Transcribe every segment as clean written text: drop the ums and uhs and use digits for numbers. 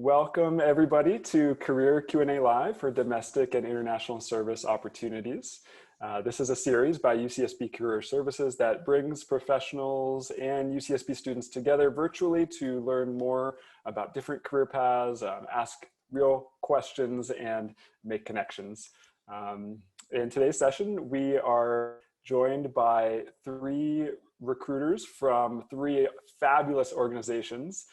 Welcome everybody to Career Q&A Live for Domestic and International Service Opportunities. This is a series by UCSB Career Services that brings professionals and UCSB students together virtually to learn more about different career paths, ask real questions, and make connections. In today's session, we are joined by three recruiters from three fabulous organizations: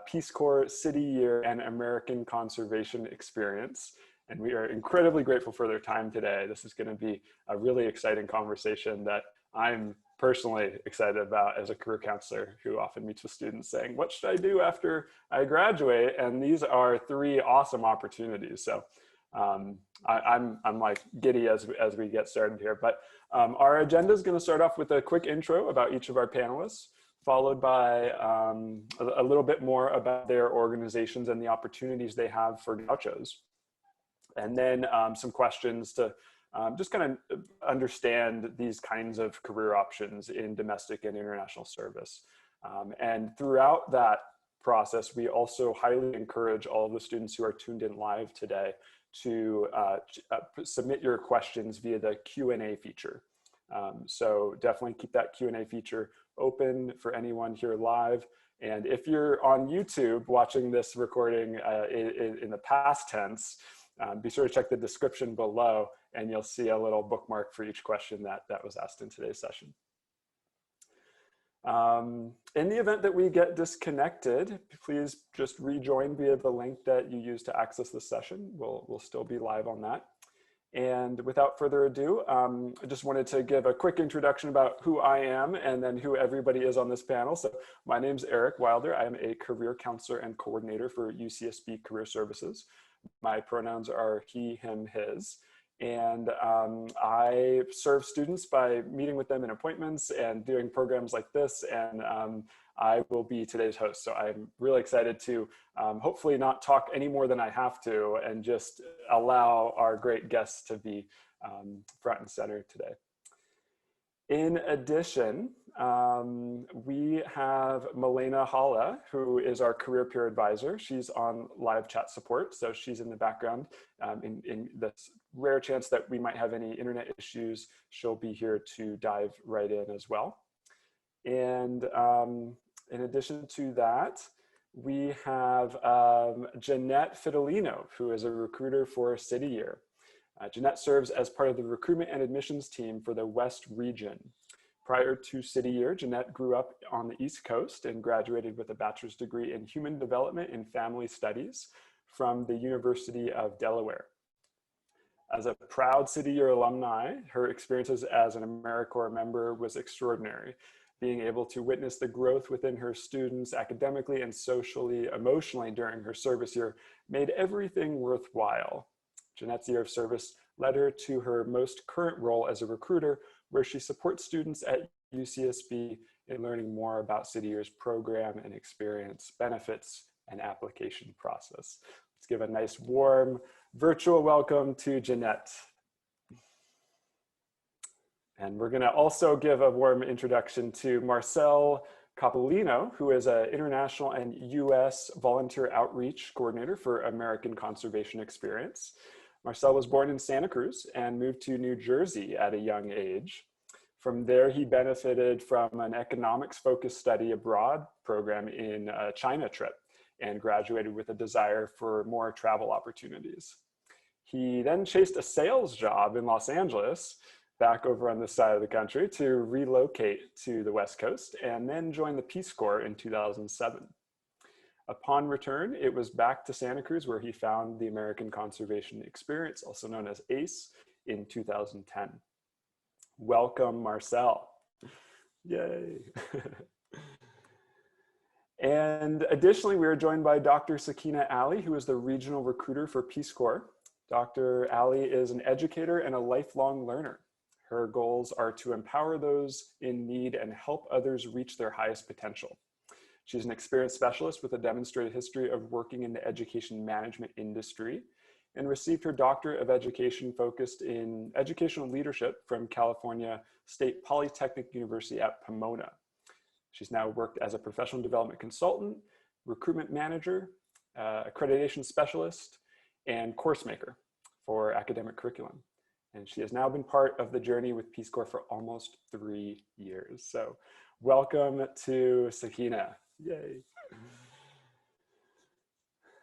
Peace Corps, City Year, and American Conservation Experience. And we are incredibly grateful for their time today. This is going to be a really exciting conversation that I'm personally excited about as a career counselor who often meets with students saying, what should I do after I graduate? And these are three awesome opportunities. So I'm like giddy as we get started here. But our agenda is going to start off with a quick intro about each of our panelists, followed by a little bit more about their organizations and the opportunities they have for gauchos. And then some questions to just kind of understand these kinds of career options in domestic and international service. And throughout that process, we also highly encourage all of the students who are tuned in live today to submit your questions via the Q&A feature. So definitely keep that Q&A feature open for anyone here live. And if you're on YouTube watching this recording in the past tense, be sure to check the description below and you'll see a little bookmark for each question that was asked in today's session. In the event that we get disconnected, please just rejoin via the link that you used to access this session. We'll still be live on that. And without further ado, I just wanted to give a quick introduction about who I am and then who everybody is on this panel. So my name's Eric Wilder. I am a career counselor and coordinator for UCSB Career Services. My pronouns are he, him, his. And I serve students by meeting with them in appointments and doing programs like this. And I will be today's host. So I'm really excited to hopefully not talk any more than I have to and just allow our great guests to be front and center today. In addition, we have Milena Halla, who is our career peer advisor. She's on live chat support, so she's in the background. In the rare chance that we might have any internet issues, she'll be here to dive right in as well. And in addition to that, we have Jeunet Fidelino, who is a recruiter for City Year. Jeunet serves as part of the recruitment and admissions team for the West region. Prior to City Year, Jeunet grew up on the East Coast and graduated with a bachelor's degree in human development and family studies from the University of Delaware. As a proud City Year alumni, her experiences as an AmeriCorps member was extraordinary. Being able to witness the growth within her students academically and socially, emotionally during her service year made everything worthwhile. Jeunet's year of service led her to her most current role as a recruiter, where she supports students at UCSB in learning more about City Year's program and experience, benefits, and application process. Let's give a nice warm virtual welcome to Jeunet. And we're gonna also give a warm introduction to Marcel Coppolino, who is an international and US volunteer outreach coordinator for American Conservation Experience. Marcel was born in Santa Cruz and moved to New Jersey at a young age. From there, he benefited from an economics-focused study abroad program in a China trip and graduated with a desire for more travel opportunities. He then chased a sales job in Los Angeles, back over on this side of the country, to relocate to the West Coast and then joined the Peace Corps in 2007. Upon return, it was back to Santa Cruz where he found the American Conservation Experience, also known as ACE, in 2010. Welcome, Marcel. Yay. And additionally, we are joined by Dr. Sakeena Ali, who is the regional recruiter for Peace Corps. Dr. Ali is an educator and a lifelong learner. Her goals are to empower those in need and help others reach their highest potential. She's an experienced specialist with a demonstrated history of working in the education management industry and received her Doctorate of Education focused in educational leadership from California State Polytechnic University at Pomona. She's now worked as a professional development consultant, recruitment manager, accreditation specialist, and course maker for academic curriculum. And she has now been part of the journey with Peace Corps for almost 3 years. So welcome to Sakeena. Yay.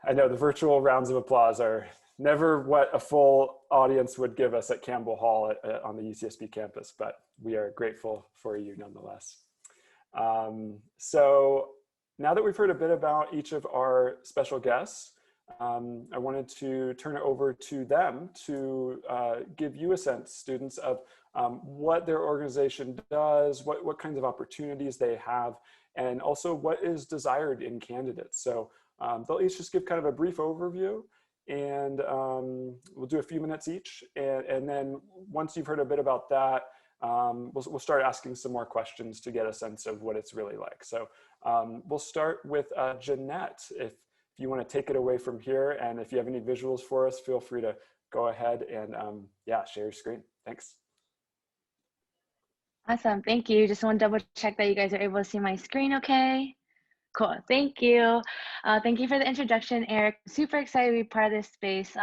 I know the virtual rounds of applause are never what a full audience would give us at Campbell Hall on the UCSB campus, but we are grateful for you nonetheless. So now that we've heard a bit about each of our special guests, I wanted to turn it over to them to give you a sense, students, of what their organization does, what kinds of opportunities they have, and also what is desired in candidates. So they'll each just give kind of a brief overview, and we'll do a few minutes each. And then once you've heard a bit about that, we'll start asking some more questions to get a sense of what it's really like. So we'll start with Jeunet. If you want to take it away from here, and if you have any visuals for us, feel free to go ahead and yeah, share your screen. Thanks. Awesome, thank you. Just want to double check that you guys are able to see my screen okay. Cool, thank you. Thank you for the introduction, Eric. Super excited to be part of this space.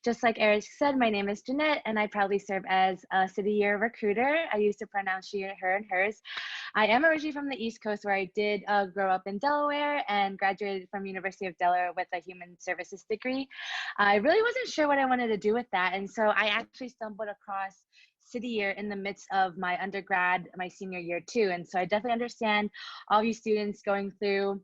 Just like Eric said, my name is Jeunet, and I proudly serve as a City Year recruiter. I used to pronounce she, her, and hers. I am originally from the East Coast, where I did grow up in Delaware and graduated from University of Delaware with a human services degree. I really wasn't sure what I wanted to do with that, and so I actually stumbled across City Year in the midst of my undergrad, my senior year too. And so I definitely understand all you students going through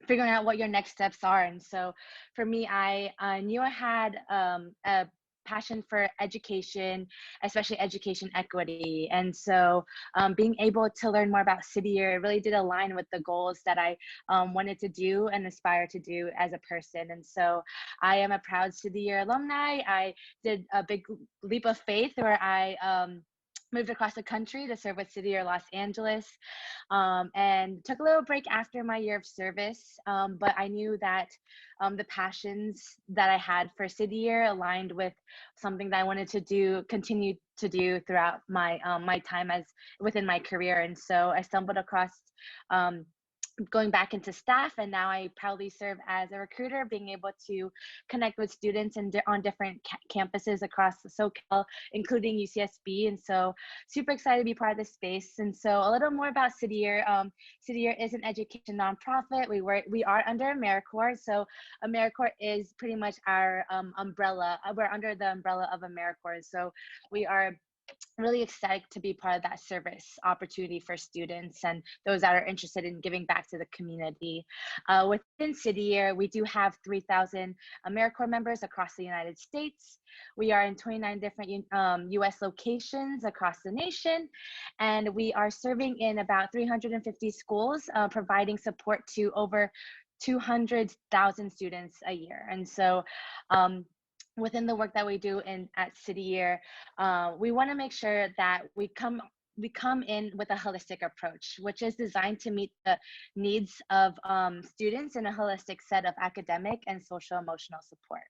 figuring out what your next steps are. And so for me, I knew I had a passion for education, especially education equity. And so being able to learn more about City Year really did align with the goals that I wanted to do and aspire to do as a person. And so I am a proud City Year alumni. I did a big leap of faith where I moved across the country to serve with City Year Los Angeles, and took a little break after my year of service. But I knew that the passions that I had for City Year aligned with something that I wanted to do, continue to do throughout my my time as within my career. And so I stumbled across going back into staff, and now I proudly serve as a recruiter, being able to connect with students on different campuses across the SoCal, including UCSB. And so super excited to be part of this space. And so a little more about City Year. City Year is an education nonprofit. We are under AmeriCorps. So AmeriCorps is pretty much our umbrella. We're under the umbrella of AmeriCorps. So we are really excited to be part of that service opportunity for students and those that are interested in giving back to the community. Within City Year, we do have 3,000 AmeriCorps members across the United States. We are in 29 different US locations across the nation, and we are serving in about 350 schools, providing support to over 200,000 students a year. And so within the work that we do at City Year, we want to make sure that we come in with a holistic approach, which is designed to meet the needs of students in a holistic set of academic and social emotional support.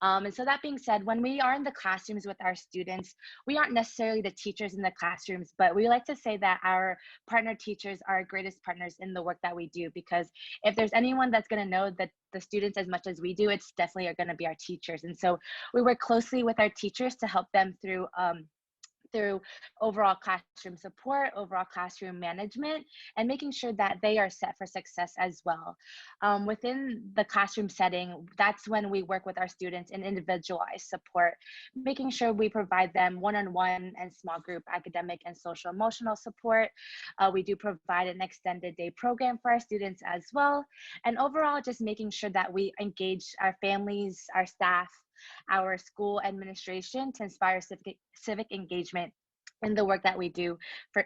And so that being said, when we are in the classrooms with our students, we aren't necessarily the teachers in the classrooms, but we like to say that our partner teachers are our greatest partners in the work that we do, because if there's anyone that's going to know that the students as much as we do, it's definitely going to be our teachers. And so we work closely with our teachers to help them through overall classroom support, overall classroom management, and making sure that they are set for success as well. Within the classroom setting, that's when we work with our students in individualized support, making sure we provide them one-on-one and small group academic and social emotional support. We do provide an extended day program for our students as well. And overall, just making sure that we engage our families, our staff, our school administration to inspire civic engagement in the work that we do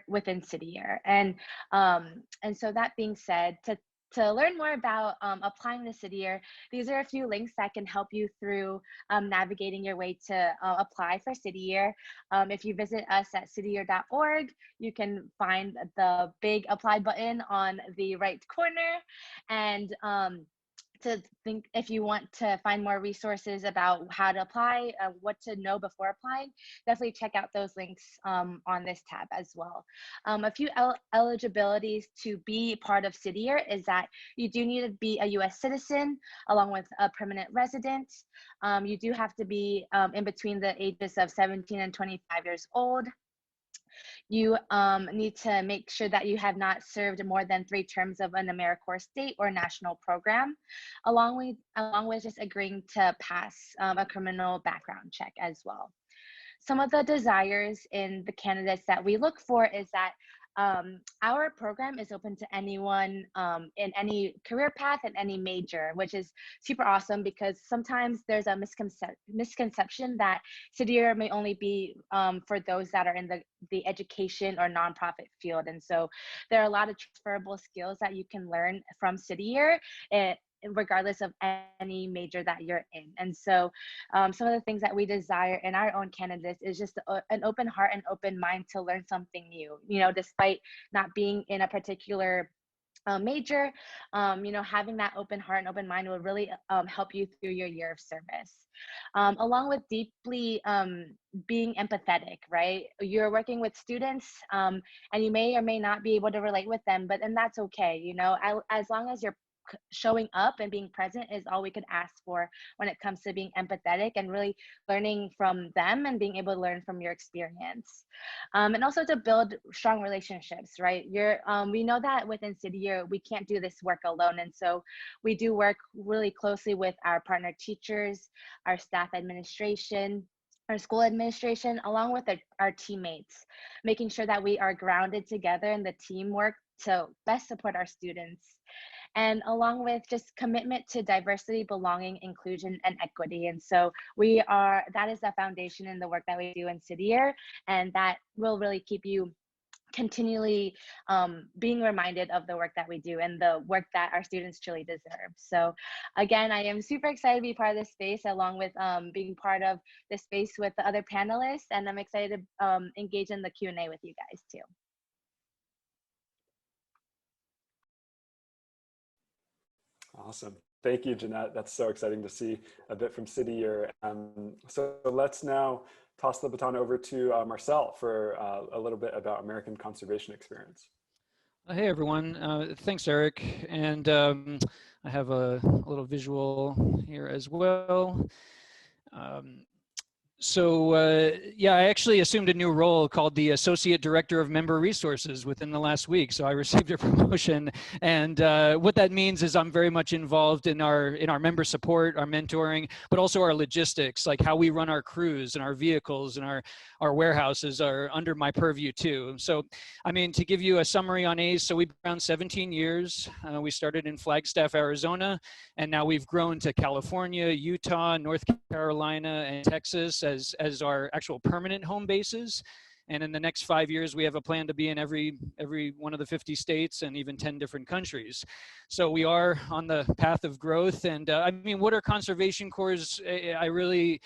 within City Year. And so that being said, to learn more about applying to City Year, these are a few links that can help you through navigating your way to apply for City Year. If you visit us at cityyear.org, you can find the big apply button on the right corner. And to think, if you want to find more resources about how to apply, what to know before applying, definitely check out those links on this tab as well. A few eligibilities to be part of City Year is that you do need to be a US citizen along with a permanent resident. You do have to be in between the ages of 17 and 25 years old. You need to make sure that you have not served more than 3 terms of an AmeriCorps state or national program, along with just agreeing to pass a criminal background check as well. Some of the desires in the candidates that we look for is that our program is open to anyone in any career path and any major, which is super awesome, because sometimes there's a misconception that City Year may only be for those that are in the education or nonprofit field. And so there are a lot of transferable skills that you can learn from City Year, regardless of any major that you're in. And so some of the things that we desire in our own candidates is just an open heart and open mind to learn something new, despite not being in a particular major. Having that open heart and open mind will really help you through your year of service, along with deeply being empathetic, right? You're working with students and you may or may not be able to relate with them, and that's okay. As long as you're showing up and being present is all we could ask for when it comes to being empathetic and really learning from them and being able to learn from your experience. And also to build strong relationships, right? We know that within City Year, we can't do this work alone. And so we do work really closely with our partner teachers, our staff administration, our school administration, along with our teammates, making sure that we are grounded together in the teamwork to best support our students. And along with just commitment to diversity, belonging, inclusion, and equity. And so that is the foundation in the work that we do in City Year, and that will really keep you continually being reminded of the work that we do and the work that our students truly deserve. So again, I am super excited to be part of this space, along with being part of this space with the other panelists, and I'm excited to engage in the Q&A with you guys too. Awesome. Thank you, Jeunet. That's so exciting to see a bit from City Year. So let's now toss the baton over to Marcel for a little bit about American conservation experience. Hey, everyone. Thanks, Eric. And I have a little visual here as well. Yeah, I actually assumed a new role called the Associate Director of Member Resources within the last week. So I received a promotion, and what that means is I'm very much involved in our member support, our mentoring, but also our logistics, like how we run our crews and our vehicles and our warehouses are under my purview too. So, I mean, to give you a summary on ACE, so we've been around 17 years. We started in Flagstaff, Arizona, and now we've grown to California, Utah, North Carolina, and Texas as our actual permanent home bases. And in the next 5 years, we have a plan to be in every one of the 50 states and even 10 different countries. So we are on the path of growth. And I mean, what are conservation corps? I really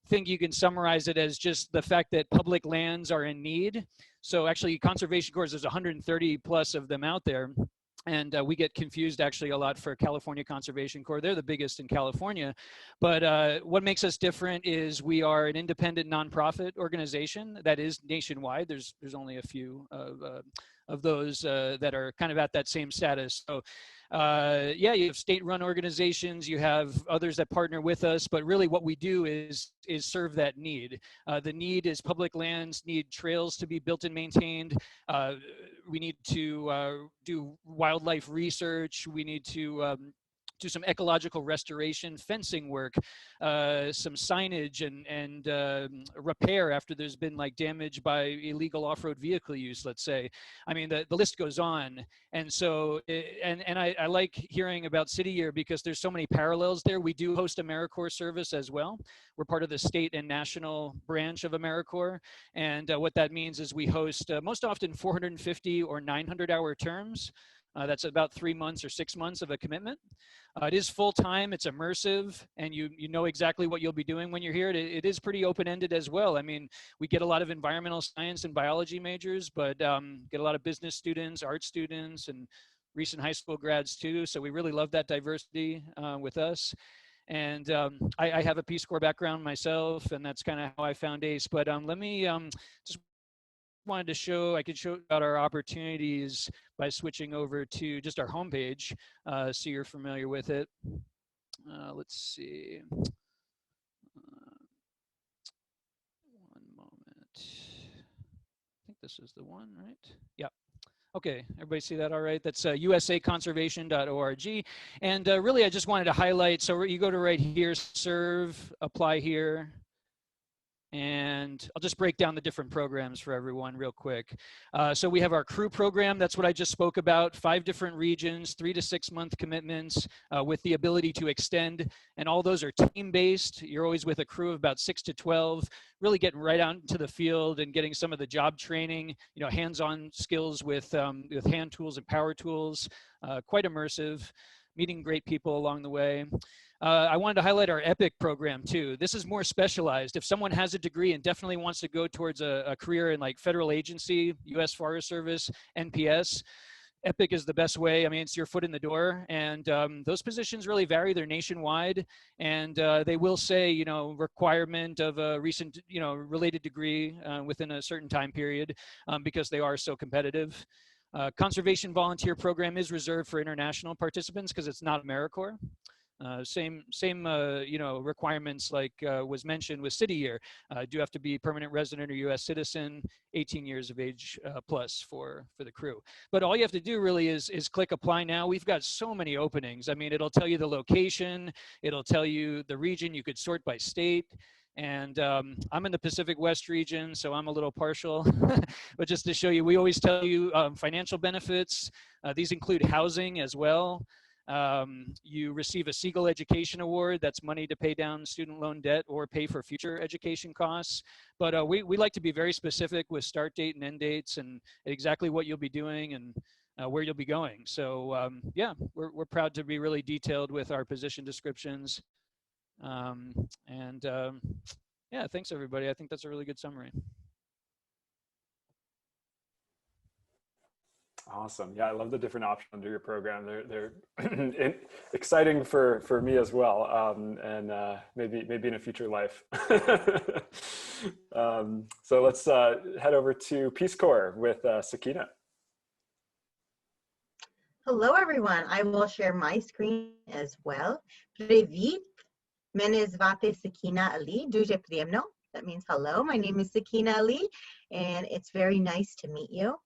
think you can summarize it as just the fact that public lands are in need. So actually, conservation corps, there's 130 plus of them out there. And we get confused actually a lot for California Conservation Corps. They're the biggest in California. But what makes us different is we are an independent nonprofit organization that is nationwide. There's only a few of those that are kind of at that same status. So yeah, you have state-run organizations, you have others that partner with us, but really what we do is serve that need. The need is public lands need trails to be built and maintained. We need to do wildlife research. We need to do some ecological restoration, fencing work, some signage and repair after there's been like damage by illegal off-road vehicle use, let's say. I mean, the list goes on. And so, I like hearing about City Year because there's so many parallels there. We do host AmeriCorps service as well. We're part of the state and national branch of AmeriCorps. And what that means is we host most often 450 or 900-hour terms. That's about 3 months or 6 months of a commitment. It is full-time, it's immersive, and you know exactly what you'll be doing when you're here. It is pretty open-ended as well. I mean, we get a lot of environmental science and biology majors, but get a lot of business students, art students, and recent high school grads too. So we really love that diversity with us. And I have a Peace Corps background myself, and that's kind of how I found ACE. But let me just wanted to show, I could show about our opportunities by switching over to just our homepage, so you're familiar with it. Let's see. One moment. I think this is the one, right? Yeah. Okay, everybody see that all right? That's usaconservation.org. And really, I just wanted to highlight, so you go to right here, serve, apply here. And I'll just break down the different programs for everyone real quick. So we have our crew program. That's what I just spoke about. 5 different regions, 3 to 6 month commitments with the ability to extend. And all those are team-based. You're always with a crew of about 6 to 12, really getting right out into the field and getting some of the job training, you know, hands-on skills with hand tools and power tools, quite immersive, meeting great people along the way. I wanted to highlight our EPIC program too. This is more specialized. If someone has a degree and definitely wants to go towards a career in like federal agency, U.S. Forest Service, NPS, EPIC is the best way. I mean, it's your foot in the door, and those positions really vary. They're nationwide, and they will say, you know, requirement of a recent, you know, related degree within a certain time period because they are so competitive. Conservation volunteer program is reserved for international participants because it's not AmeriCorps. Same you know, requirements like was mentioned with city year. Do have to be permanent resident or U.S. citizen, 18 years of age plus for the crew. But all you have to do really is click apply now. We've got so many openings. I mean, it'll tell you the location, it'll tell you the region. You could sort by state. And I'm in the Pacific West region, so I'm a little partial. But just to show you, we always tell you financial benefits. These include housing as well. You receive a Siegel Education Award. That's money to pay down student loan debt or pay for future education costs. But we like to be very specific with start date and end dates and exactly what you'll be doing and where you'll be going. So yeah, we're proud to be really detailed with our position descriptions. Yeah, thanks everybody. I think that's a really good summary. Awesome. Yeah, I love the different options under your program. They're exciting for me as well, and maybe in a future life. So let's head over to Peace Corps with Sakeena. Hello, everyone. I will share my screen as well. Привіт. Мене звати Sakeena Ali. Дуже приємно. That means hello. My name is Sakeena Ali, and it's very nice to meet you.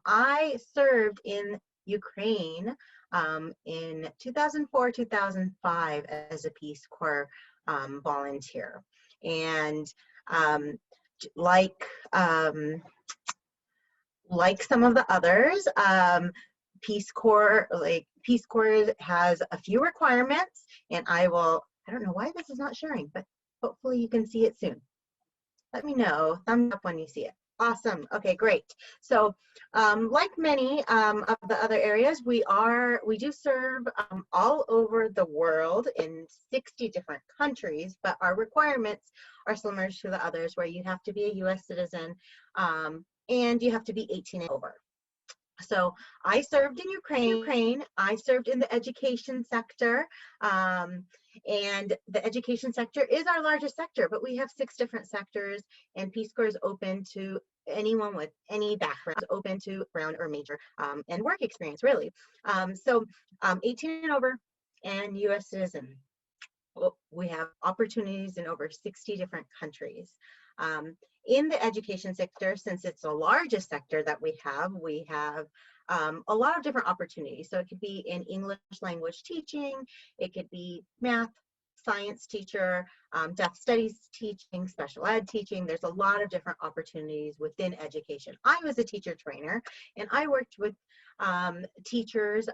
I served in Ukraine in 2004-2005 as a Peace Corps volunteer. And like some of the others, Peace Corps has a few requirements, and I don't know why this is not sharing, but hopefully you can see it soon. Let me know, thumbs up when you see it. Awesome, okay, great. So like many of the other areas, we do serve all over the world in 60 different countries, but our requirements are similar to the others where you have to be a US citizen and you have to be 18 and over. So I served in Ukraine. I served in the education sector, and the education sector is our largest sector, but we have 6 different sectors, and Peace Corps is open to anyone with any background, open to background or major and work experience, really. So 18 and over and US citizen. We have opportunities in over 60 different countries. In the education sector, since it's the largest sector that we have a lot of different opportunities. So it could be in English language teaching, it could be math, science teacher, deaf studies teaching, special ed teaching. There's a lot of different opportunities within education. I was a teacher trainer, and I worked with teachers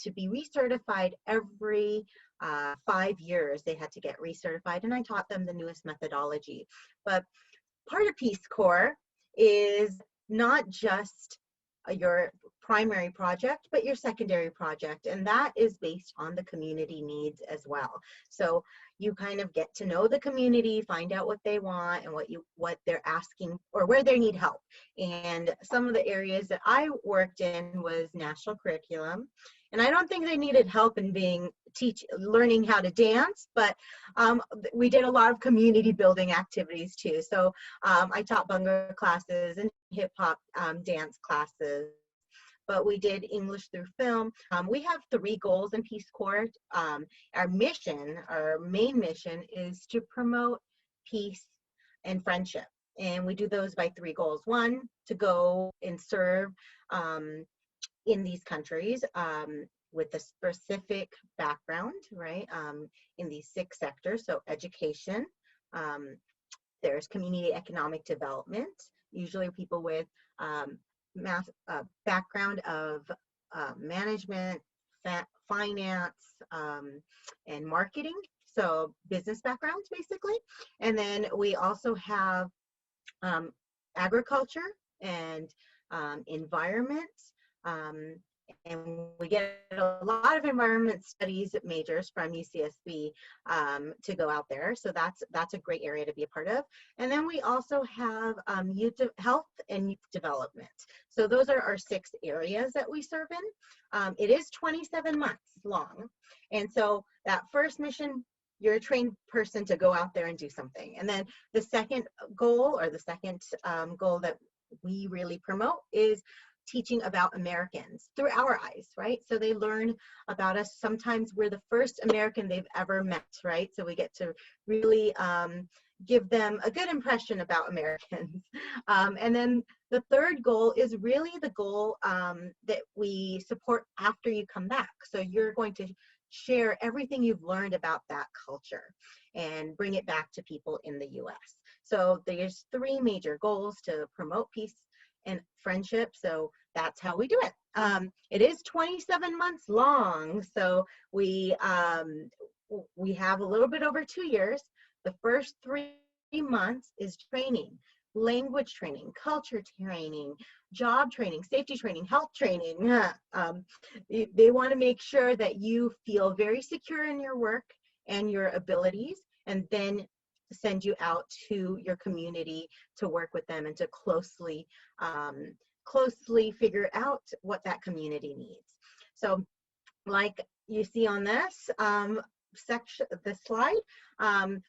to be recertified every 5 years. They had to get recertified, and I taught them the newest methodology. But part of Peace Corps is not just your primary project, but your secondary project, and that is based on the community needs as well. So you kind of get to know the community, find out what they want and what they're asking or where they need help. And some of the areas that I worked in was national curriculum. And I don't think they needed help in learning how to dance, but we did a lot of community building activities too. So I taught Bunga classes and hip hop dance classes, but we did English through film. We have 3 goals in Peace Corps. Our main mission is to promote peace and friendship. And we do those by 3 goals. 1, to go and serve in these countries with a specific background, right? In these 6 sectors, so education, there's community economic development, usually people with background of management, finance, and marketing, so business backgrounds basically. And then we also have agriculture and environment, and we get a lot of environment studies majors from UCSB to go out there. So that's a great area to be a part of. And then we also have health and youth development. So those are our 6 areas that we serve in. It is 27 months long. And so that first mission, you're a trained person to go out there and do something. And then the second goal, or the second goal that we really promote, is teaching about Americans through our eyes, right? So they learn about us. Sometimes we're the first American they've ever met, right? So we get to really give them a good impression about Americans. And then the third goal is really the goal that we support after you come back. So you're going to share everything you've learned about that culture and bring it back to people in the US. So there's 3 major goals to promote peace and friendship. So that's how we do it. It is 27 months long. So we have a little bit over 2 years. The first 3 months is training, language training, culture training, job training, safety training, health training. They want to make sure that you feel very secure in your work and your abilities, and then send you out to your community to work with them and to closely figure out what that community needs. So like you see on this section, this slide,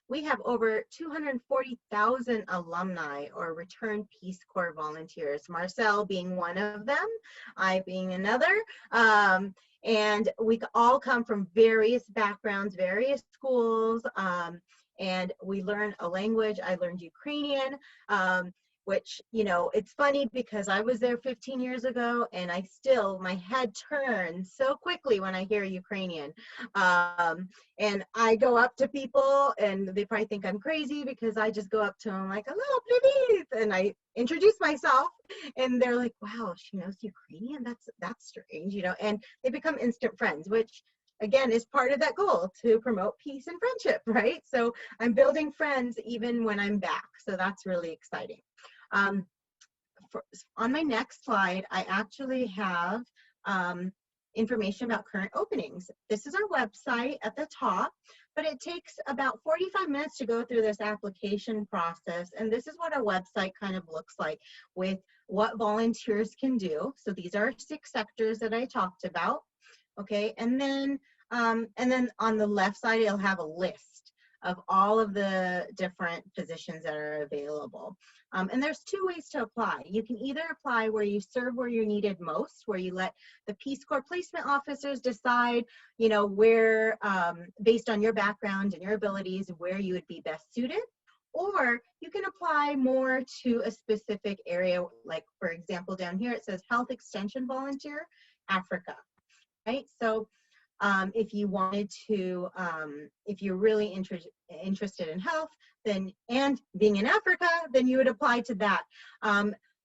we have over 240,000 alumni or returned Peace Corps volunteers, Marcel being one of them, I being another. And we all come from various backgrounds, various schools, and we learn a language. I learned Ukrainian, which, you know, it's funny because I was there 15 years ago and my head turns so quickly when I hear Ukrainian. And I go up to people and they probably think I'm crazy because I just go up to them like, hello, привет, and I introduce myself and they're like, wow, she knows Ukrainian? That's strange, you know, and they become instant friends, which again is part of that goal, to promote peace and friendship, right? So I'm building friends even when I'm back. So that's really exciting. On my next slide, I actually have information about current openings. This is our website at the top, but it takes about 45 minutes to go through this application process. And this is what our website kind of looks like with what volunteers can do. So these are 6 sectors that I talked about. Okay, and then on the left side, it'll have a list of all of the different positions that are available. And there's 2 ways to apply. You can either apply where you serve where you're needed most, where you let the Peace Corps placement officers decide, you know, where, based on your background and your abilities, where you would be best suited. Or you can apply more to a specific area, like for example, down here it says Health Extension Volunteer, Africa. Right? So if you wanted to, if you're really interested in health, then, and being in Africa, then you would apply to that.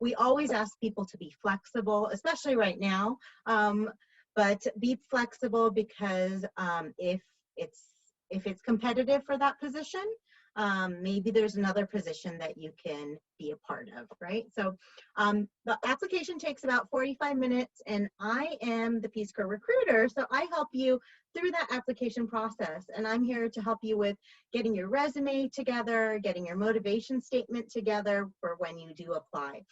We always ask people to be flexible, especially right now, but be flexible because if it's competitive for that position, maybe there's another position that you can be a part of, right? So the application takes about 45 minutes, and I am the Peace Corps recruiter, so I help you through that application process. And I'm here to help you with getting your resume together, getting your motivation statement together for when you do apply.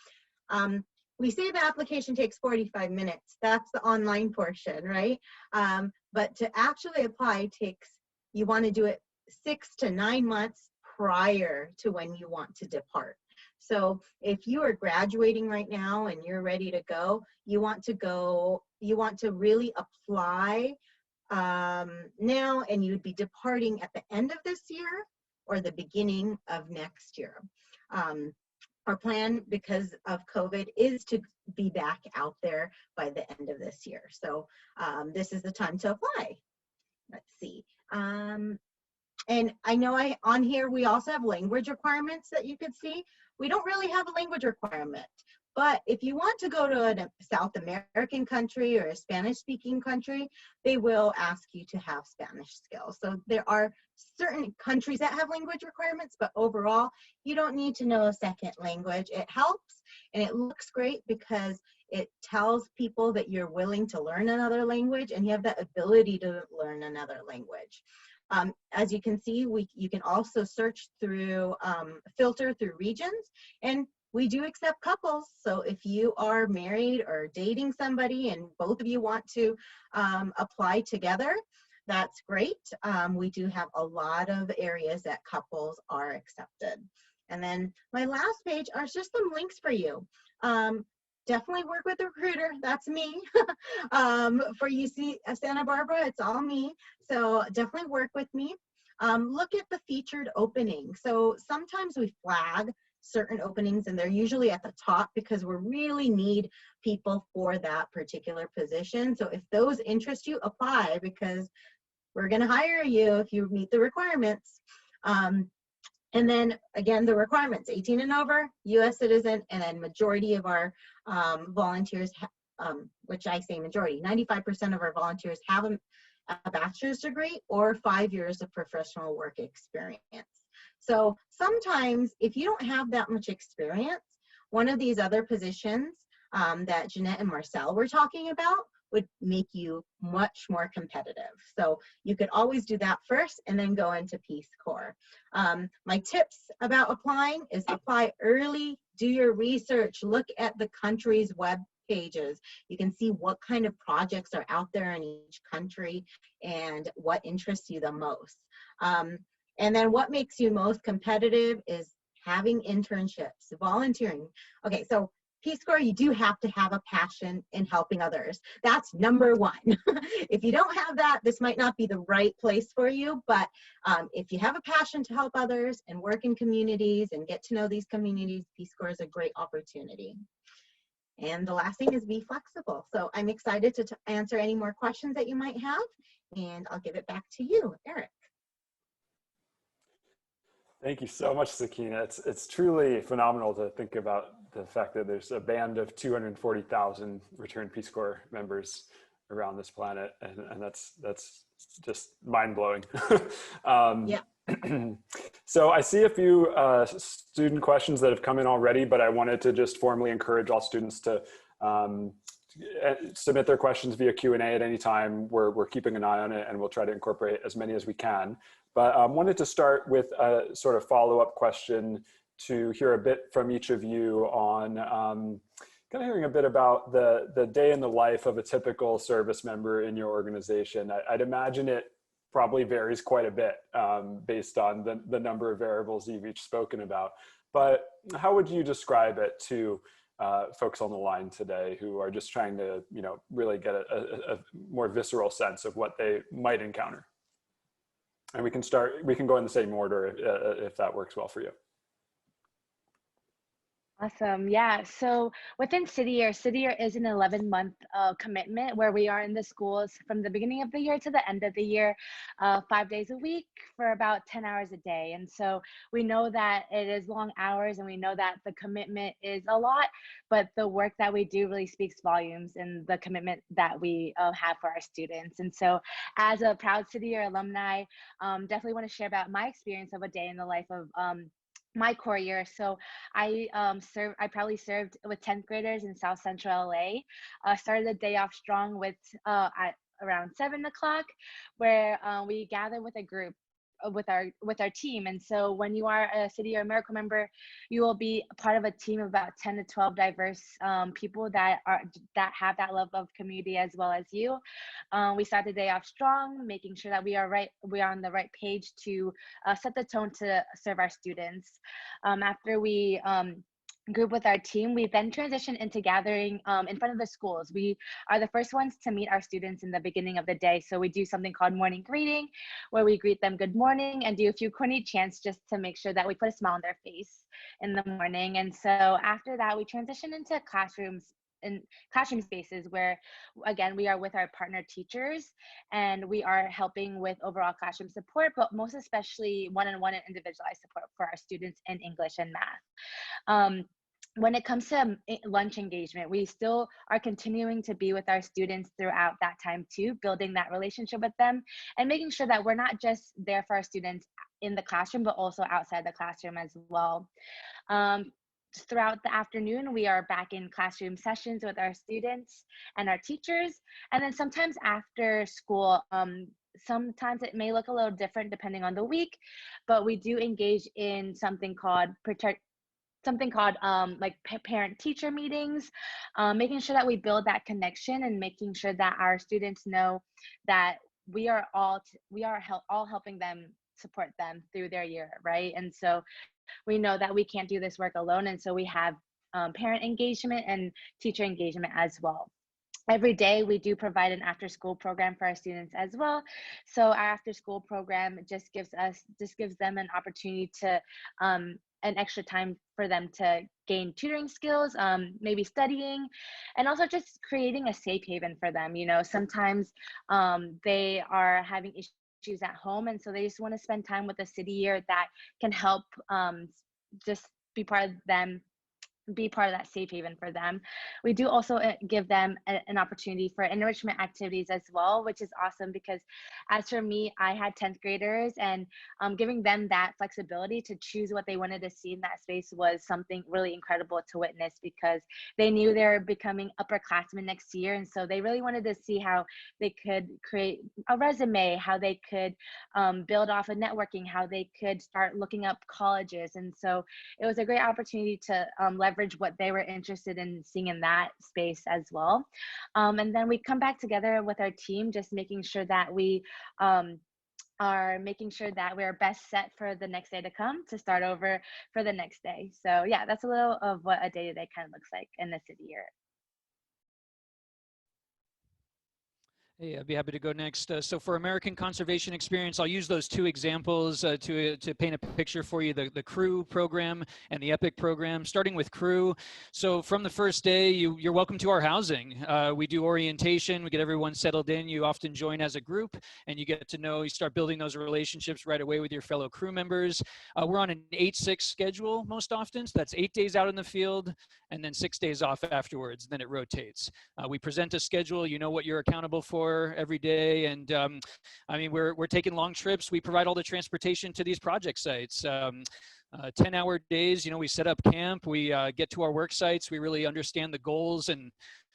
We say the application takes 45 minutes. That's the online portion, right? But to actually apply you want to do it 6 to 9 months prior to when you want to depart. So if you are graduating right now and you're ready to go, you want to really apply now, and you'd be departing at the end of this year or the beginning of next year. Our plan, because of COVID, is to be back out there by the end of this year. So this is the time to apply. Let's see. And I know on here, we also have language requirements that you could see. We don't really have a language requirement, but if you want to go to a South American country or a Spanish-speaking country, they will ask you to have Spanish skills. So there are certain countries that have language requirements, but overall, you don't need to know a second language. It helps, and it looks great because it tells people that you're willing to learn another language and you have that ability to learn another language. As you can see, you can also search through, filter through regions, and we do accept couples. So if you are married or dating somebody and both of you want to apply together, that's great. We do have a lot of areas that couples are accepted. And then my last page are just some links for you. Definitely work with a recruiter. That's me. For UC Santa Barbara, it's all me. So definitely work with me. Look at the featured openings. So sometimes we flag certain openings, and they're usually at the top because we really need people for that particular position. So if those interest you, apply, because we're going to hire you if you meet the requirements. And then again, the requirements: 18 and over, US citizen, and then majority of our volunteers, which I say majority, 95% of our volunteers have a bachelor's degree or 5 years of professional work experience. So sometimes if you don't have that much experience, one of these other positions that Jeunet and Marcel were talking about would make you much more competitive. So you could always do that first and then go into Peace Corps. My tips about applying is apply early, do your research, look at the country's web pages. You can see what kind of projects are out there in each country and what interests you the most. And then what makes you most competitive is having internships, volunteering. Okay, so Peace Corps, you do have to have a passion in helping others. That's number one. If you don't have that, this might not be the right place for you, but if you have a passion to help others and work in communities and get to know these communities, Peace Corps is a great opportunity. And the last thing is be flexible. So I'm excited to answer any more questions that you might have, and I'll give it back to you, Eric. Thank you so much, Sakeena. It's truly phenomenal to think about the fact that there's a band of 240,000 returned Peace Corps members around this planet, and that's just mind-blowing. Yeah. So I see a few student questions that have come in already, but I wanted to just formally encourage all students to submit their questions via Q&A at any time. We're keeping an eye on it, and we'll try to incorporate as many as we can. But I wanted to start with a sort of follow-up question to hear a bit from each of you on kind of hearing a bit about the day in the life of a typical service member in your organization. I'd imagine it probably varies quite a bit based on the number of variables you've each spoken about. But how would you describe it to folks on the line today who are just trying to, really get a more visceral sense of what they might encounter? And we can go in the same order if that works well for you. Awesome. Yeah. So within City Year is an 11-month commitment where we are in the schools from the beginning of the year to the end of the year, 5 days a week for about 10 hours a day. And so we know that it is long hours and we know that the commitment is a lot, but the work that we do really speaks volumes in the commitment that we have for our students. And so as a proud City Year alumni, definitely want to share about my experience of a day in the life of my core year. So I probably served with 10th graders in South Central LA. Started the day off strong with at around 7 o'clock, where we gather with a group with our team. And so when you are a City or AmeriCorps member, you will be a part of a team of about 10 to 12 diverse people that have that love of community as well as you. We start the day off strong, making sure that we are on the right page to set the tone to serve our students. After we group with our team, we then transition into gathering in front of the schools. We are the first ones to meet our students in the beginning of the day. So we do something called morning greeting, where we greet them good morning and do a few corny chants just to make sure that we put a smile on their face in the morning. And so after that, we transition into classrooms in classroom spaces where, again, we are with our partner teachers and we are helping with overall classroom support, but most especially one-on-one and individualized support for our students in English and math. When it comes to lunch engagement, we still are continuing to be with our students throughout that time too, building that relationship with them and making sure that we're not just there for our students in the classroom, but also outside the classroom as well. Throughout the afternoon, we are back in classroom sessions with our students and our teachers. And then sometimes after school, sometimes it may look a little different depending on the week, but we do engage in something called like parent teacher meetings, making sure that we build that connection and making sure that our students know that we are all helping them, support them through their year, right? And so we know that we can't do this work alone, and so we have parent engagement and teacher engagement as well. Every day we do provide an after school program for our students as well. So our after school program just gives them an opportunity to an extra time for them to gain tutoring skills, maybe studying, and also just creating a safe haven for them. You know, sometimes they are having issues at home, and so they just want to spend time with a City Year that can help just be part of that safe haven for them. We do also give them an opportunity for enrichment activities as well, which is awesome because as for me, I had 10th graders, and giving them that flexibility to choose what they wanted to see in that space was something really incredible to witness, because they knew they were becoming upperclassmen next year. And so they really wanted to see how they could create a resume, how they could build off of networking, how they could start looking up colleges. And so it was a great opportunity to leverage what they were interested in seeing in that space as well. And then we come back together with our team, just making sure that we are making sure that we're best set for the next day to come to start over for the next day. So yeah, that's a little of what a day-to-day kind of looks like in the City Year. Hey, I'd be happy to go next. So for American Conservation Experience, I'll use those two examples to paint a picture for you, the CREW program and the EPIC program. Starting with CREW, so from the first day, you're welcome to our housing. We do orientation, we get everyone settled in, you often join as a group, and you get to know, you start building those relationships right away with your fellow crew members. We're on an 8-6 schedule most often, so that's 8 days out in the field, and then 6 days off afterwards, then it rotates. We present a schedule, you know what you're accountable for every day, and I mean, we're taking long trips. We provide all the transportation to these project sites. 10-hour days, you know, we set up camp, we get to our work sites, we really understand the goals and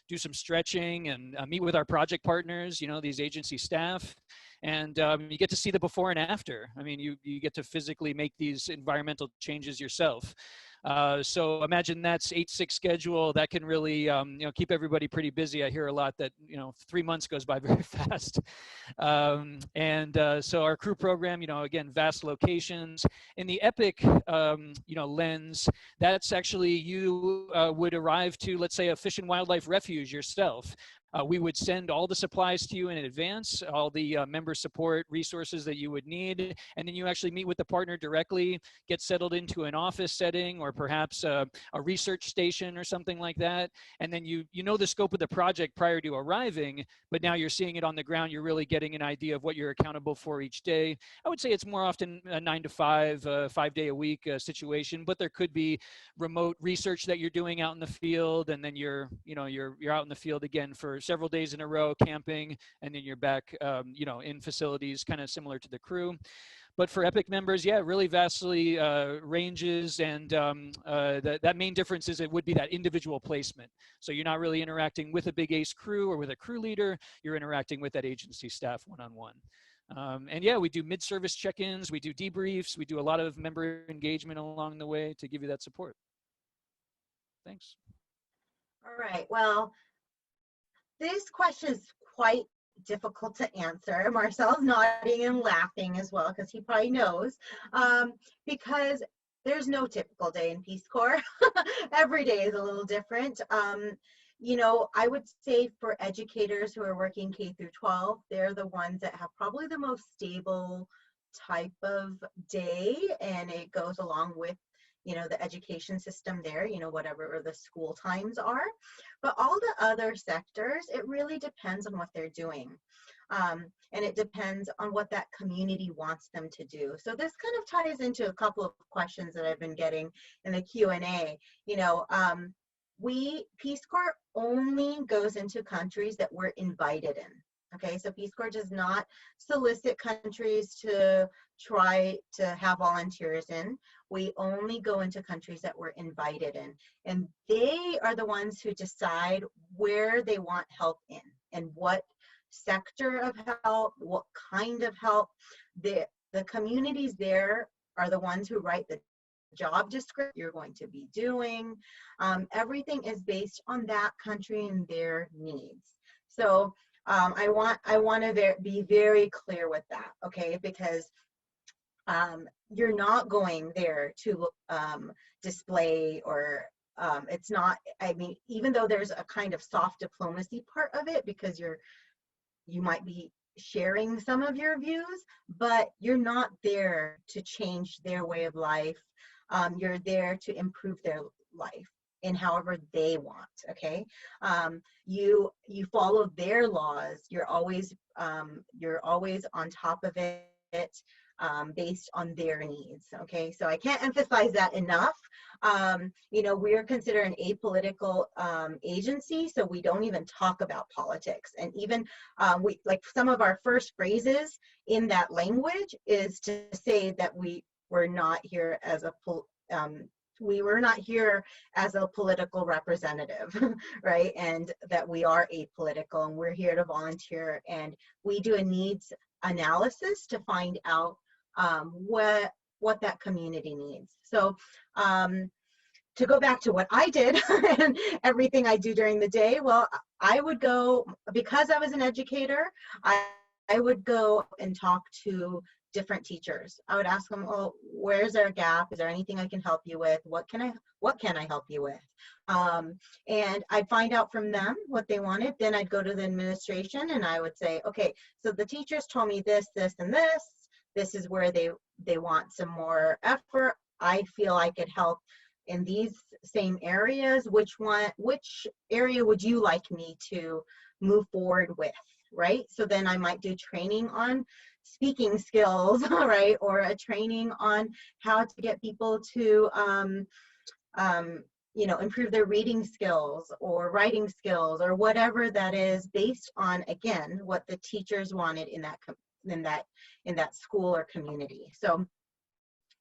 do some stretching and meet with our project partners, you know, these agency staff. And you get to see the before and after. I mean, you get to physically make these environmental changes yourself. So imagine that's 8-6 schedule that can really, you know, keep everybody pretty busy. I hear a lot that, you know, 3 months goes by very fast. So our CREW program, you know, again, vast locations. In the EPIC, you know, lens, that's actually you would arrive to, let's say, a fish and wildlife refuge yourself. We would send all the supplies to you in advance, all the member support resources that you would need, and then you actually meet with the partner directly, get settled into an office setting or perhaps a research station or something like that. And then you know the scope of the project prior to arriving, but now you're seeing it on the ground. You're really getting an idea of what you're accountable for each day. I would say it's more often a 9 to 5, 5-day-a-week situation, but there could be remote research that you're doing out in the field, and then you're out in the field again for several days in a row camping, and then you're back in facilities kind of similar to the crew. But for EPIC members, yeah, really vastly ranges, and that main difference is it would be that individual placement. So you're not really interacting with a big ACE crew or with a crew leader, you're interacting with that agency staff one-on-one. And yeah, we do mid-service check-ins, we do debriefs, we do a lot of member engagement along the way to give you that support. Thanks. All right, well, this question is quite difficult to answer. Marcel's nodding and laughing as well because he probably knows, because there's no typical day in Peace Corps. Every day is a little different. I would say for educators who are working K through 12, they're the ones that have probably the most stable type of day, and it goes along with the education system there, whatever the school times are. But all the other sectors, it really depends on what they're doing. And it depends on what that community wants them to do. So this kind of ties into a couple of questions that I've been getting in the Q&A. Peace Corps only goes into countries that we're invited in. Okay, so Peace Corps does not solicit countries to try to have volunteers in. We only go into countries that we're invited in. And they are the ones who decide where they want help in and what sector of help, what kind of help. The communities there are the ones who write the job description you're going to be doing. Everything is based on that country and their needs. So I want to be very clear with that, okay? Because you're not going there to display or it's not, even though there's a kind of soft diplomacy part of it, because you might be sharing some of your views, but you're not there to change their way of life. You're there to improve their life in however they want, okay? You follow their laws. You're always on top of it based on their needs, okay? So I can't emphasize that enough. We are considered an apolitical agency, so we don't even talk about politics. And even some of our first phrases in that language is to say that we were not here as a political representative, right? And that we are apolitical and we're here to volunteer, and we do a needs analysis to find out what that community needs. So to go back to what I did and everything I do during the day, well, I would go, because I was an educator, I would go and talk to different teachers. I would ask them, well, where's there a gap? Is there anything I can help you with? What can I help you with? And I'd find out from them what they wanted. Then I'd go to the administration and I would say, okay, so the teachers told me this, this, and this. This is where they want some more effort. I feel I could help in these same areas. Which area would you like me to move forward with, right? So then I might do training on speaking skills, right? Or a training on how to get people to, improve their reading skills or writing skills or whatever that is, based on, again, what the teachers wanted in that school or community. So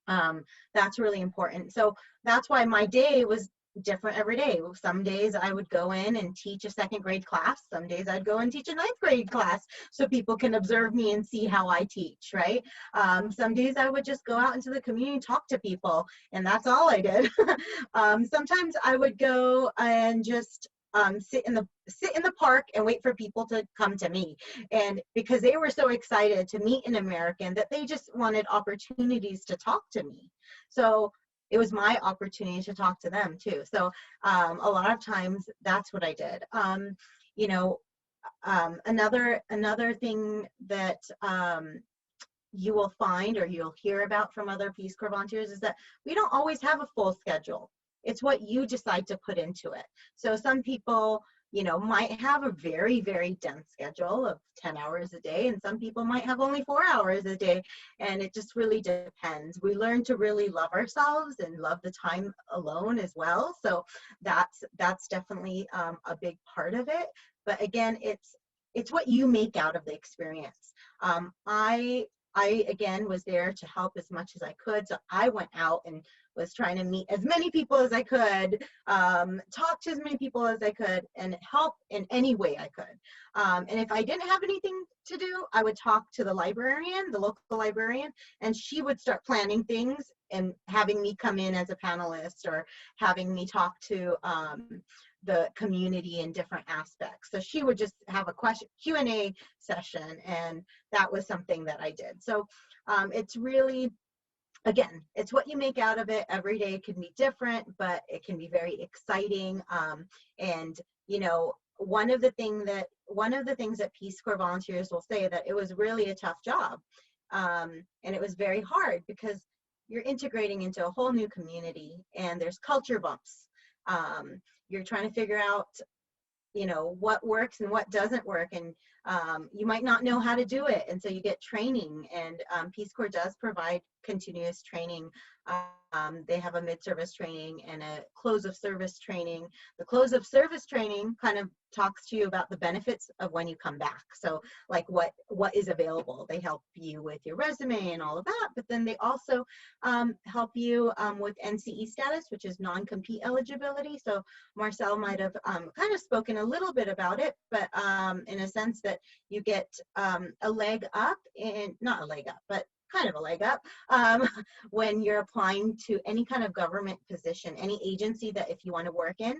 that's really important. So that's why my day was different every day. Some days I would go in and teach a 2nd grade class. Some days I'd go and teach a 9th grade class so people can observe me and see how I teach, right? Some days I would just go out into the community and talk to people, and that's all I did. Sometimes I would go and just sit in the park and wait for people to come to me, and because they were so excited to meet an American that they just wanted opportunities to talk to me. So it was my opportunity to talk to them too. So a lot of times that's what I did. another thing that you will find or you'll hear about from other Peace Corps volunteers is that we don't always have a full schedule. It's what you decide to put into it. So some people, you know, might have a very, very dense schedule of 10 hours a day, and some people might have only 4 hours a day, and it just really depends. We learn to really love ourselves and love the time alone as well. So that's definitely a big part of it. But again, it's what you make out of the experience. I again was there to help as much as I could. So I went out and was trying to meet as many people as I could, talk to as many people as I could, and help in any way I could. And if I didn't have anything to do, I would talk to the librarian, the local librarian, and she would start planning things and having me come in as a panelist or having me talk to the community in different aspects. So she would just have a Q&A session, and that was something that I did. So it's really, again, it's what you make out of it. Every day can be different, but it can be very exciting. And you know, one of the things that Peace Corps volunteers will say that it was really a tough job, and it was very hard because you're integrating into a whole new community, and there's culture bumps. You're trying to figure out, you know, what works and what doesn't work, and you might not know how to do it, and so you get training, and Peace Corps does provide continuous training. They have a mid-service training and a close of service training. The close of service training kind of talks to you about the benefits of when you come back. So like what is available. They help you with your resume and all of that, but then they also help you with NCE status, which is non-compete eligibility. So Marcel might have kind of spoken a little bit about it, but in a sense that you get a leg up, and not a leg up, but kind of a leg up when you're applying to any kind of government position, any agency that if you want to work in,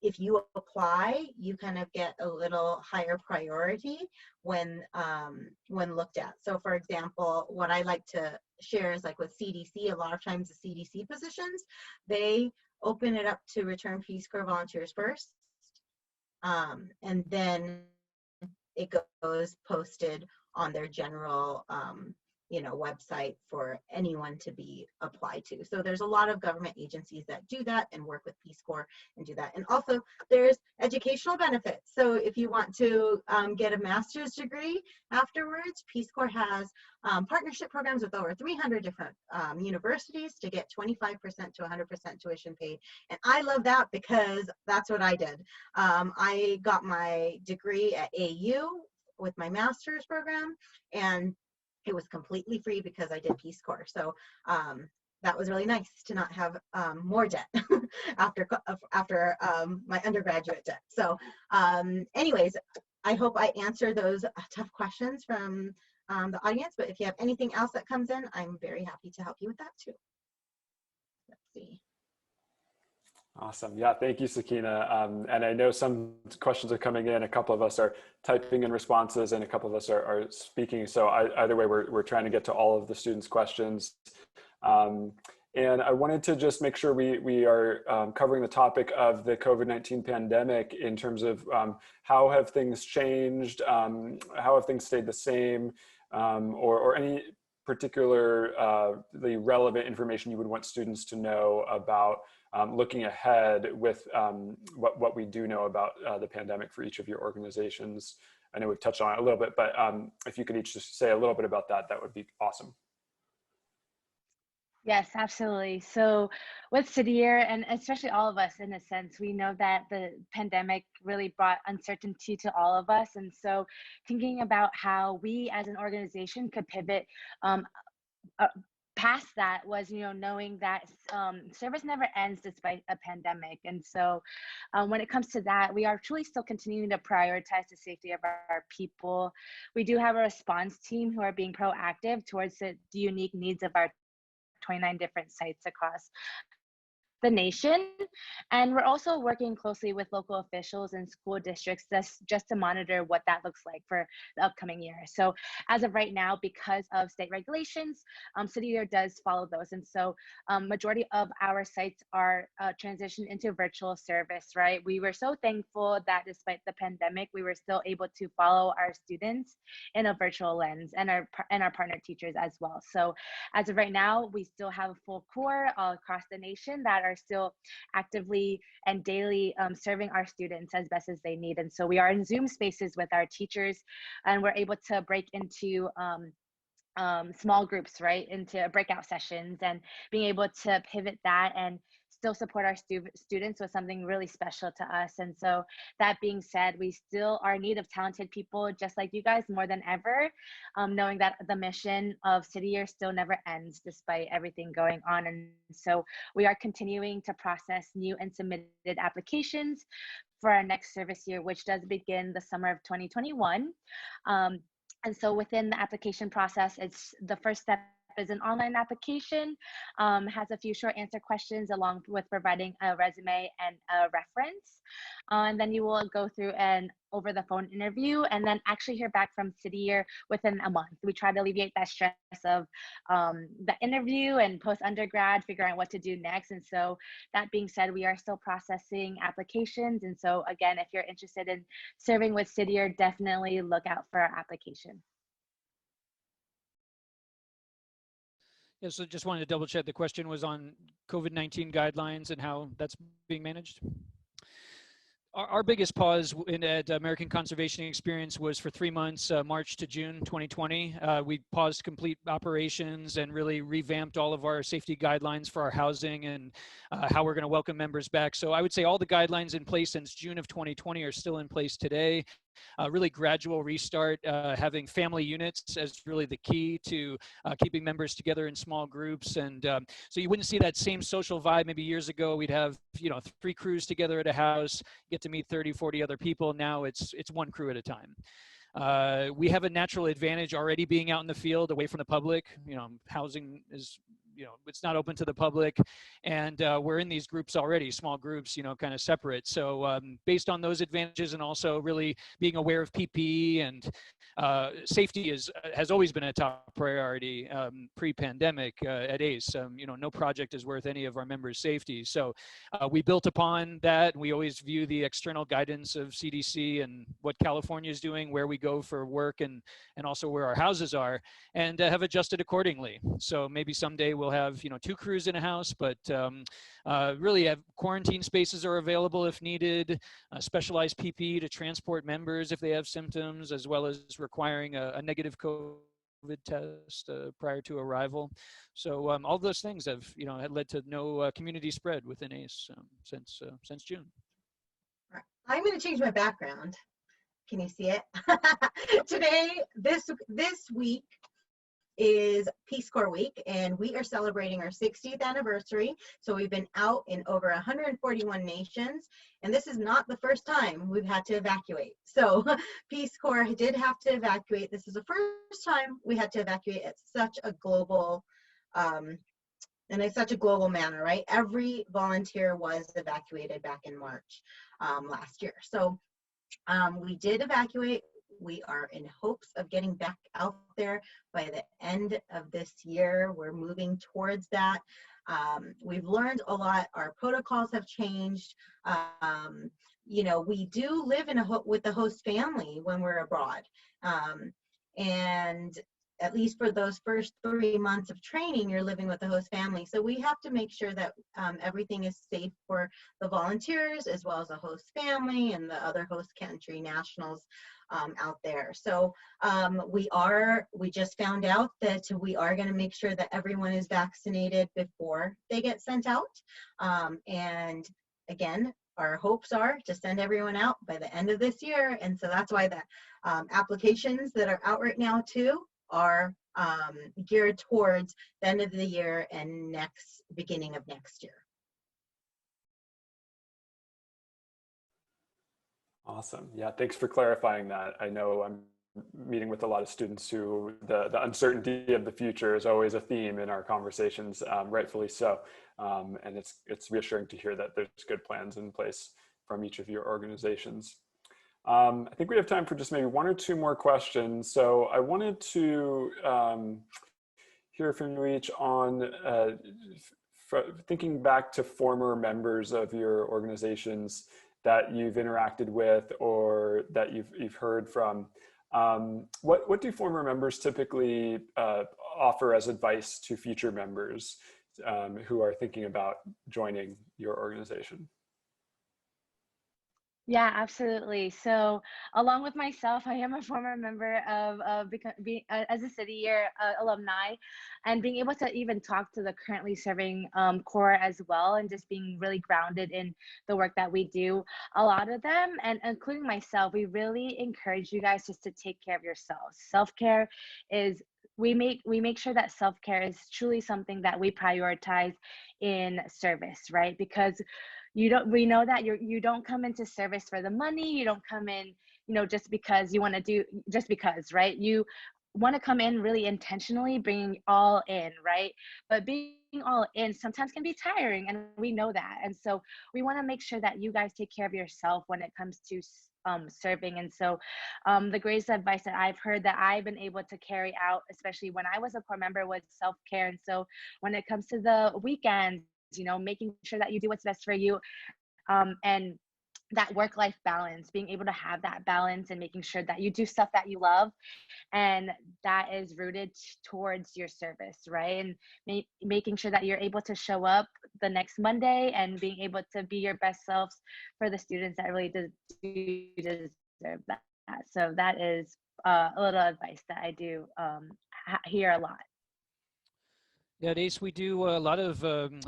if you apply, you kind of get a little higher priority when looked at. So for example, what I like to share is like with CDC, a lot of times the CDC positions, they open it up to return Peace Corps volunteers first, and then it goes posted on their general you know, website for anyone to be applied to. So there's a lot of government agencies that do that and work with Peace Corps and do that. And also there's educational benefits. So if you want to get a master's degree afterwards, Peace Corps has partnership programs with over 300 different universities to get 25% to 100% tuition paid. And I love that because that's what I did. I got my degree at AU with my master's program, and it was completely free because I did Peace Corps. So that was really nice to not have more debt after my undergraduate debt. So anyways, I hope I answered those tough questions from the audience, but if you have anything else that comes in, I'm very happy to help you with that too. Let's see. Awesome. Yeah, thank you, Sakeena. And I know some questions are coming in. A couple of us are typing in responses and a couple of us are speaking. So either way, we're trying to get to all of the students' questions. And I wanted to just make sure we are covering the topic of the COVID-19 pandemic in terms of how have things changed, how have things stayed the same, or any particularly relevant information you would want students to know about looking ahead with what we do know about the pandemic for each of your organizations. I know we've touched on it a little bit, but if you could each just say a little bit about that, that would be awesome. Yes, absolutely. So with City Year, and especially all of us in a sense, we know that the pandemic really brought uncertainty to all of us. And so thinking about how we as an organization could pivot past that was, you know, knowing that service never ends despite a pandemic. And so when it comes to that, we are truly still continuing to prioritize the safety of our people. We do have a response team who are being proactive towards the unique needs of our 29 different sites across the nation. And we're also working closely with local officials and school districts just to monitor what that looks like for the upcoming year. So as of right now, because of state regulations, City Year does follow those. And so majority of our sites are transitioned into virtual service, right? We were so thankful that despite the pandemic, we were still able to follow our students in a virtual lens, and our partner teachers as well. So as of right now, we still have a full core across the nation that are still actively and daily serving our students as best as they need. And so we are in Zoom spaces with our teachers, and we're able to break into small groups, right, into breakout sessions, and being able to pivot that and still support our students was something really special to us. And so that being said, we still are in need of talented people just like you guys more than ever, knowing that the mission of City Year still never ends despite everything going on. And so we are continuing to process new and submitted applications for our next service year, which does begin the summer of 2021. And so within the application process, it's the first step is an online application, has a few short answer questions along with providing a resume and a reference. And then you will go through an over the phone interview and then actually hear back from City Year within a month. We try to alleviate that stress of the interview and post undergrad, figuring out what to do next. And so that being said, we are still processing applications. And so again, if you're interested in serving with City Year, definitely look out for our application. Yeah, so just wanted to double check. The question was on COVID-19 guidelines and how that's being managed. Our biggest pause at American Conservation Experience was for 3 months, March to June 2020. We paused complete operations and really revamped all of our safety guidelines for our housing and how we're going to welcome members back. So I would say all the guidelines in place since June of 2020 are still in place today. Really gradual restart, having family units as really the key to keeping members together in small groups. And so you wouldn't see that same social vibe. Maybe years ago, we'd have, 3 crews together at a house, get to meet 30, 40 other people. Now it's one crew at a time. We have a natural advantage already being out in the field away from the public. Housing is, it's not open to the public, and we're in these groups already, small groups, kind of separate. So based on those advantages and also really being aware of PPE and safety has always been a top priority pre-pandemic at ACE. No project is worth any of our members' safety. So we built upon that. We always view the external guidance of CDC and what California is doing, where we go for work, and also where our houses are, and have adjusted accordingly. So maybe someday we'll have 2 crews in a house, but really have quarantine spaces are available if needed, specialized PPE to transport members if they have symptoms, as well as requiring a negative COVID test prior to arrival. So all those things have had led to no community spread within ACE since June. I'm going to change my background. Can you see it? Today, this week is Peace Corps Week, and we are celebrating our 60th anniversary. So we've been out in over 141 nations, and this is not the first time we've had to evacuate. So Peace Corps did have to evacuate. This is the first time we had to evacuate at such a global in such a global manner, right? Every volunteer was evacuated back in March last year. So we did evacuate. We are in hopes of getting back out there by the end of this year. We're moving towards that. We've learned a lot. Our protocols have changed. We do live with the host family when we're abroad. And at least for those first 3 months of training, you're living with the host family. So we have to make sure that everything is safe for the volunteers as well as the host family and the other host country nationals out there. So we just found out that we are going to make sure that everyone is vaccinated before they get sent out. And again, our hopes are to send everyone out by the end of this year. And so that's why the applications that are out right now too are geared towards the end of the year and beginning of next year. Awesome. Yeah, thanks for clarifying that. I know I'm meeting with a lot of students who the uncertainty of the future is always a theme in our conversations, rightfully so. And it's reassuring to hear that there's good plans in place from each of your organizations. I think we have time for just maybe one or two more questions. So I wanted to hear from you each on thinking back to former members of your organizations that you've interacted with or that you've heard from. What do former members typically offer as advice to future members who are thinking about joining your organization? Yeah, absolutely. So along with myself, I am a former member of as a city year alumni, and being able to even talk to the currently serving core as well, and just being really grounded in the work that we do. A lot of them, and including myself, we really encourage you guys just to take care of yourselves. Self-care is, we make sure that self-care is truly something that we prioritize in service, right? Because we know that you don't come into service for the money. You don't come in, just because you want to do, just because, right? You want to come in really intentionally, bringing all in, right? But being all in sometimes can be tiring, and we know that. And so we want to make sure that you guys take care of yourself when it comes to serving. And so the greatest advice that I've heard that I've been able to carry out, especially when I was a core member, was self-care. And so when it comes to the weekends, making sure that you do what's best for you, and that work-life balance, being able to have that balance and making sure that you do stuff that you love and that is rooted towards your service, right? And making sure that you're able to show up the next Monday and being able to be your best selves for the students that really deserve that. So that is a little advice that I do hear a lot. Yeah, at ACE, we do a lot of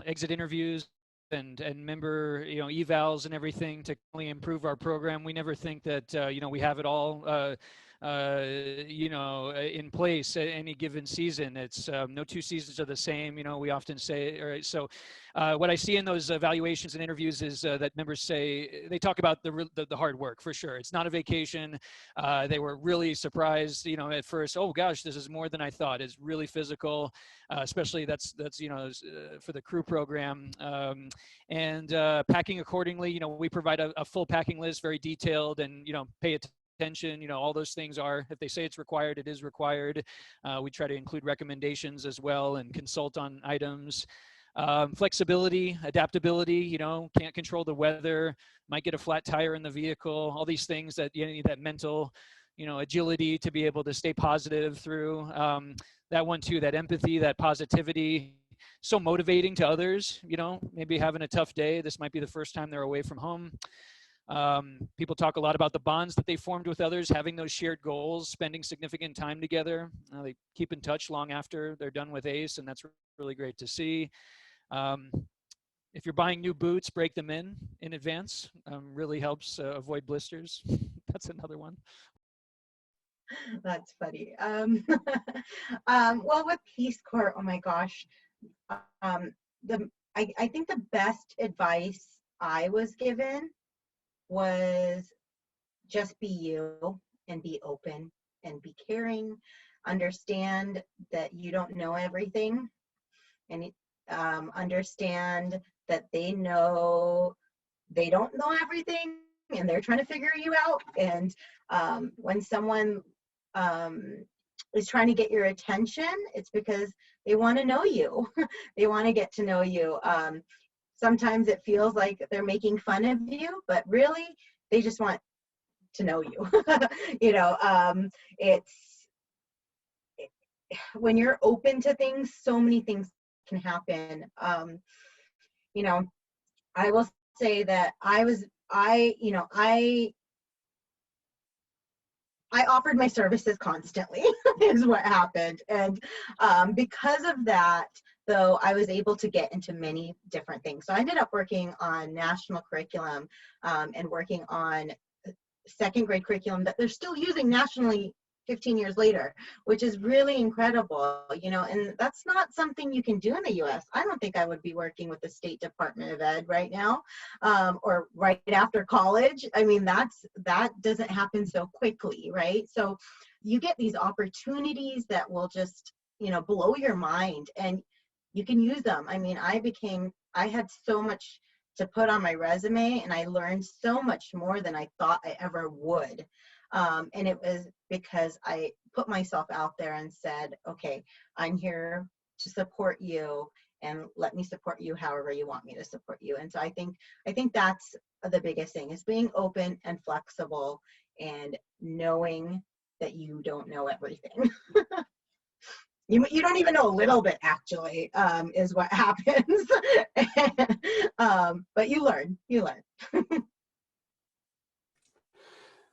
exit interviews and member evals and everything to really improve our program. We never think that we have it all in place at any given season. It's no two seasons are the same. We often say, all right. So what I see in those evaluations and interviews is that members say, they talk about the hard work for sure. It's not a vacation. They were really surprised, at first. Oh gosh, this is more than I thought. It's really physical, especially that's for the crew program, and packing accordingly. We provide a full packing list, very detailed, and pay attention. All those things are, if they say it's required, it is required. We try to include recommendations as well and consult on items. Flexibility, adaptability, can't control the weather, might get a flat tire in the vehicle, all these things that that mental, agility to be able to stay positive through. That one too, that empathy, that positivity, so motivating to others, maybe having a tough day. This might be the first time they're away from home. People talk a lot about the bonds that they formed with others, having those shared goals, spending significant time together. They keep in touch long after they're done with ACE, and that's really great to see. If you're buying new boots, break them in advance. Really helps avoid blisters. That's another one. That's funny. Well, with Peace Corps, oh my gosh, I think the best advice I was given was just be you and be open and be caring. Understand that you don't know everything, and understand that they don't know everything and they're trying to figure you out. And when someone is trying to get your attention, it's because they want to know you. They want to get to know you. Sometimes it feels like they're making fun of you, but really they just want to know you. When you're open to things, so many things can happen. I will say that I offered my services constantly is what happened. And because of that, though, I was able to get into many different things. So I ended up working on national curriculum and working on second grade curriculum that they're still using nationally 15 years later, which is really incredible, you know, and that's not something you can do in the US. I don't think I would be working with the State Department of Ed right now, or right after college. I mean, that doesn't happen so quickly, right? So you get these opportunities that will just, you know, blow your mind, and you can use them. I mean, I had so much to put on my resume, and I learned so much more than I thought I ever would. And it was because I put myself out there and said, okay, I'm here to support you, and let me support you however you want me to support you. And so I think that's the biggest thing, is being open and flexible and knowing that you don't know everything. You don't even know a little bit, actually, is what happens. But you learn.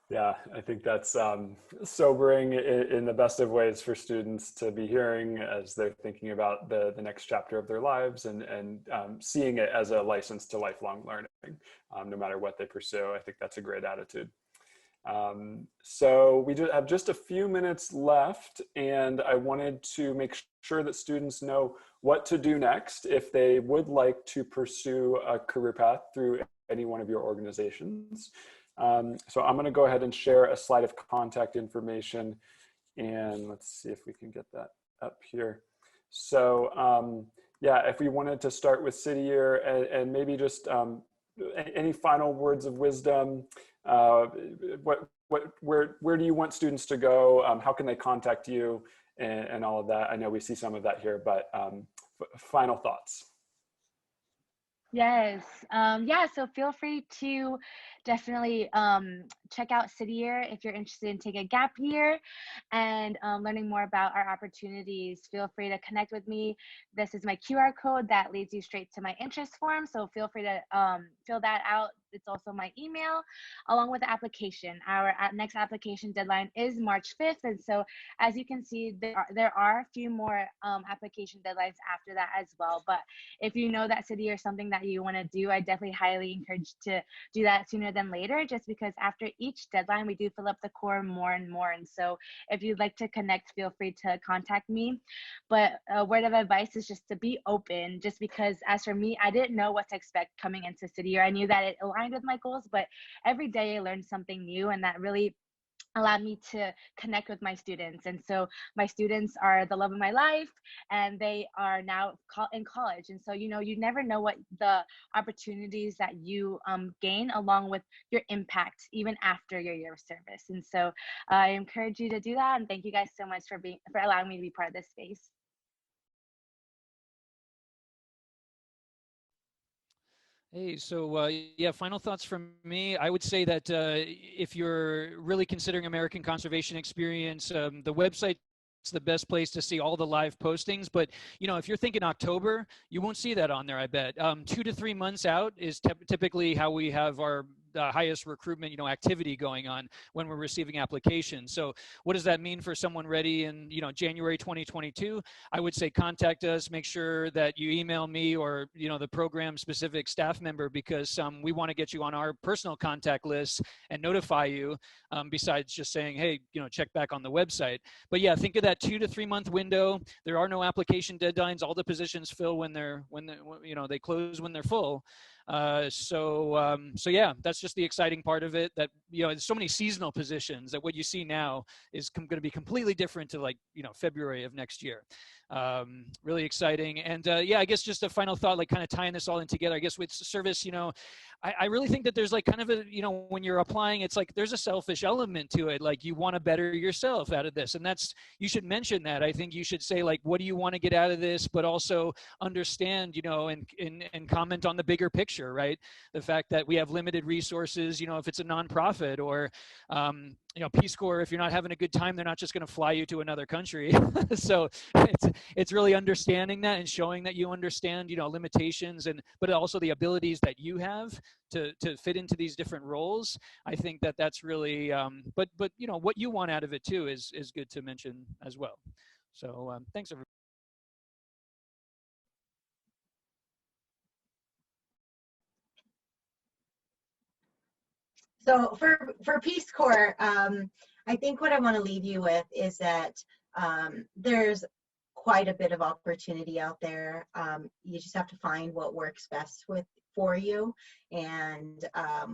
Yeah, I think that's sobering in the best of ways for students to be hearing as they're thinking about the next chapter of their lives, and seeing it as a license to lifelong learning, no matter what they pursue. I think that's a great attitude. So we have just a few minutes left, and I wanted to make sure that students know what to do next if they would like to pursue a career path through any one of your organizations. So I'm going to go ahead and share a slide of contact information, and let's see if we can get that up here. So yeah, if we wanted to start with City Year, and maybe just any final words of wisdom, where do you want students to go? How can they contact you, and all of that? I know we see some of that here, but final thoughts. Yes. Yeah, so feel free to definitely check out City Year if you're interested in taking a gap year and learning more about our opportunities. Feel free to connect with me. This is my QR code that leads you straight to my interest form, so feel free to fill that out. It's also my email, along with the application. Our next application deadline is March 5th, and so as you can see, there are a few more application deadlines after that as well. But if you know that City Year is something that you want to do, I definitely highly encourage to do that sooner than later, just because after each deadline, we do fill up the core more and more. And so if you'd like to connect, feel free to contact me. But a word of advice is just to be open, just because as for me, I didn't know what to expect coming into City Year. I knew that it aligned with my goals, but every day I learned something new, and that really allowed me to connect with my students. And so my students are the love of my life, and they are now in college. And so, you know, you never know what the opportunities that you gain along with your impact, even after your year of service. And so I encourage you to do that. And thank you guys so much for allowing me to be part of this space. Hey, so yeah, final thoughts from me. I would say that if you're really considering American Conservation Experience, the website is the best place to see all the live postings. But, you know, if you're thinking October, you won't see that on there, I bet. 2 to 3 months out is typically how we have our highest recruitment, you know, activity going on when we're receiving applications. So what does that mean for someone ready in, you know, January 2022? I would say contact us, make sure that you email me or, you know, the program specific staff member, because we want to get you on our personal contact list and notify you, besides just saying, hey, you know, check back on the website. But yeah, think of that 2 to 3 month window. There are no application deadlines. All the positions fill when you know, they close when they're full. So yeah, that's just the exciting part of it, that, you know, there's so many seasonal positions that what you see now is going to be completely different to, like, you know, February of next year. Really exciting. And yeah, I guess just a final thought, like kind of tying this all in together, I guess with service, you know, I really think that there's like kind of a, you know, when you're applying, it's like there's a selfish element to it. Like you want to better yourself out of this. And that's, you should mention that. I think you should say, like, what do you want to get out of this? But also understand, you know, and comment on the bigger picture, right? The fact that we have limited resources, you know, if it's a nonprofit or, you know, Peace Corps, if you're not having a good time, they're not just going to fly you to another country. So it's really understanding that and showing that you understand, you know, limitations, but also the abilities that you have to fit into these different roles. I think that that's really, but you know, what you want out of it too is good to mention as well. So thanks everybody. So for Peace Corps, I think what I want to leave you with is that there's quite a bit of opportunity out there. You just have to find what works best for you and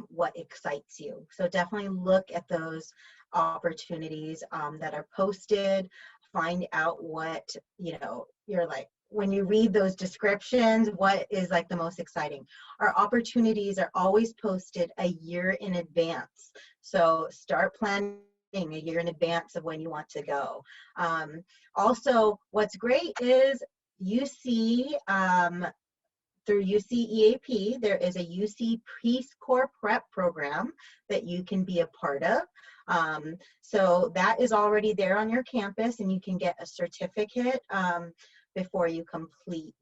what excites you. So definitely look at those opportunities that are posted. Find out what, you're like, when you read those descriptions, what is like the most exciting. Our opportunities are always posted a year in advance. So start planning a year in advance of when you want to go. Also, what's great is UC, through UCEAP, there is a UC Peace Corps prep program that you can be a part of. So that is already there on your campus, and you can get a certificate before you complete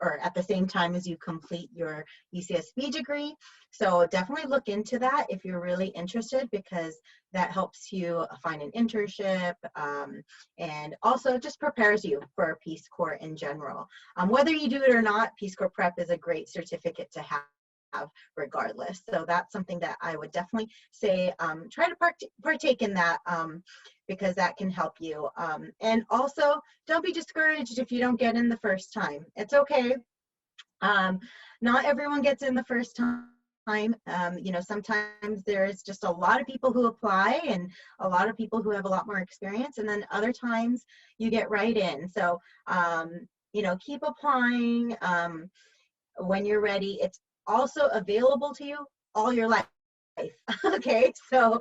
or at the same time as you complete your UCSB degree. So definitely look into that if you're really interested, because that helps you find an internship and also just prepares you for Peace Corps in general. Whether you do it or not, Peace Corps Prep is a great certificate to have regardless. So that's something that I would definitely say, try to partake in that because that can help you. And also, don't be discouraged if you don't get in the first time. It's okay. Not everyone gets in the first time. Sometimes there's just a lot of people who apply and a lot of people who have a lot more experience, and then other times you get right in. So, keep applying when you're ready. It's also available to you all your life. Okay, so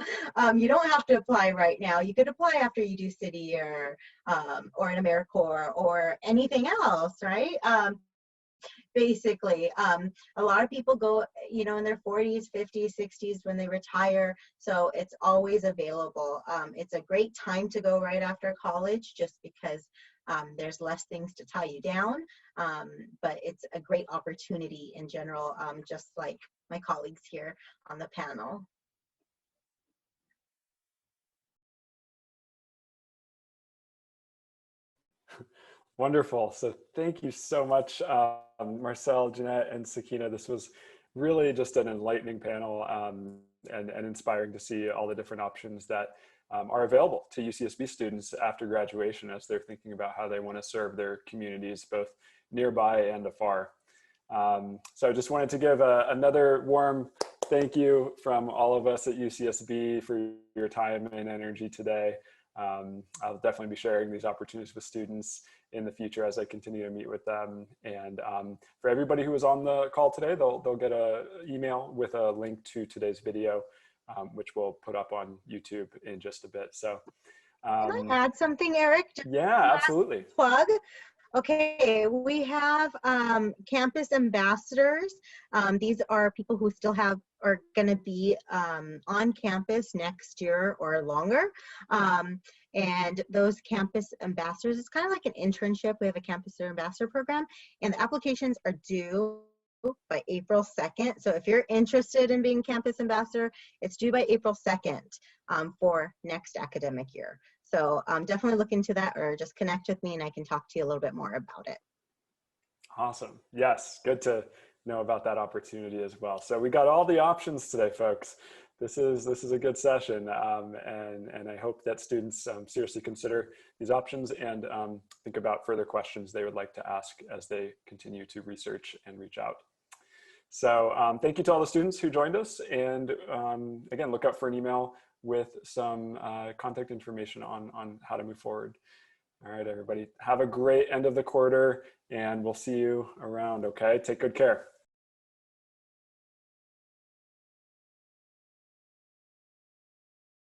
you don't have to apply right now. You could apply after you do city or an AmeriCorps or anything else, right? Basically, a lot of people go, in their 40s, 50s, 60s when they retire. So it's always available. It's a great time to go right after college, just because there's less things to tie you down. But it's a great opportunity in general, just like my colleagues here on the panel. Wonderful. So thank you so much, Marcel, Jeunet, and Sakeena. This was really just an enlightening panel and inspiring to see all the different options that are available to UCSB students after graduation as they're thinking about how they want to serve their communities, both nearby and afar. So I just wanted to give another warm thank you from all of us at UCSB for your time and energy today. I'll definitely be sharing these opportunities with students in the future as I continue to meet with them. And for everybody who was on the call today, they'll get an email with a link to today's video, which we'll put up on YouTube in just a bit. So can I add something, Eric? Yeah, absolutely. Plug. Okay, we have campus ambassadors. These are people who still are going to be on campus next year or longer. And those campus ambassadors, it's kind of like an internship. We have a campus ambassador program, and the applications are due by April 2nd. So if you're interested in being campus ambassador, it's due by April 2nd for next academic year. So definitely look into that, or just connect with me and I can talk to you a little bit more about it. Awesome. Yes, good to know about that opportunity as well. So we got all the options today, folks. This is a good session, and I hope that students seriously consider these options and think about further questions they would like to ask as they continue to research and reach out. So thank you to all the students who joined us, and again, look out for an email with some contact information on how to move forward. All right, everybody, have a great end of the quarter, and we'll see you around, okay? Take good care.